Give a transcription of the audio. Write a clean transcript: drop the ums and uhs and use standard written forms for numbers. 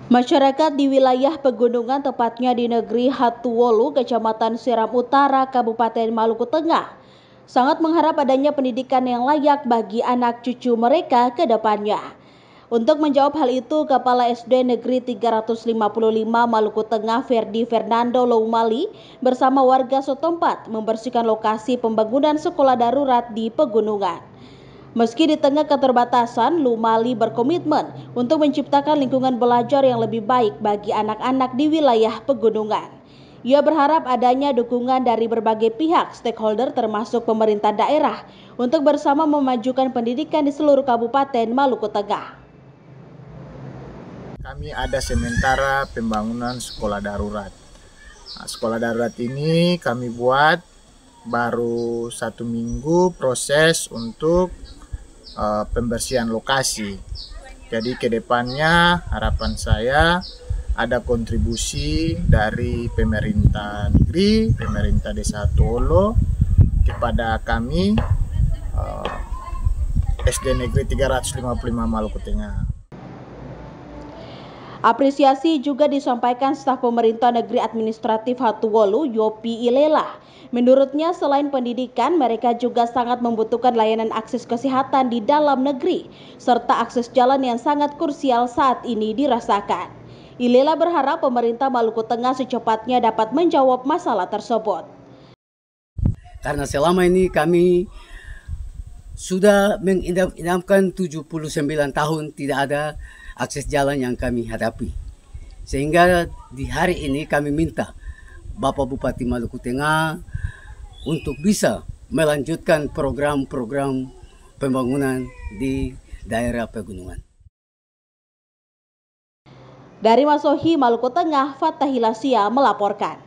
Masyarakat di wilayah pegunungan, tepatnya di negeri Hatuwolu, Kecamatan Seram Utara, Kabupaten Maluku Tengah, sangat mengharap adanya pendidikan yang layak bagi anak cucu mereka ke depannya. Untuk menjawab hal itu, Kepala SD Negeri 355 Maluku Tengah, Ferdi Fernando Loumali, bersama warga setempat membersihkan lokasi pembangunan sekolah darurat di pegunungan. Meski di tengah keterbatasan, Loumali berkomitmen untuk menciptakan lingkungan belajar yang lebih baik bagi anak-anak di wilayah pegunungan. Ia berharap adanya dukungan dari berbagai pihak stakeholder termasuk pemerintah daerah untuk bersama memajukan pendidikan di seluruh Kabupaten Maluku Tengah. Kami ada sementara pembangunan sekolah darurat. Sekolah darurat ini kami buat baru 1 minggu proses untuk pembersihan lokasi. Jadi kedepannya harapan saya ada kontribusi dari pemerintah negeri, pemerintah Desa Hatuwolu kepada kami SD Negeri 355 Maluku Tengah. Apresiasi juga disampaikan staf pemerintah negeri administratif Hatuwolu, Yopi Ilela. Menurutnya, selain pendidikan, mereka juga sangat membutuhkan layanan akses kesehatan di dalam negeri, serta akses jalan yang sangat krusial saat ini dirasakan. Ilela berharap pemerintah Maluku Tengah secepatnya dapat menjawab masalah tersebut. Karena selama ini kami sudah mengidam-idamkan 79 tahun tidak ada akses jalan yang kami hadapi. Sehingga di hari ini kami minta Bapak Bupati Maluku Tengah untuk bisa melanjutkan program-program pembangunan di daerah pegunungan. Dari Masohi, Maluku Tengah, Fathahila Sia melaporkan.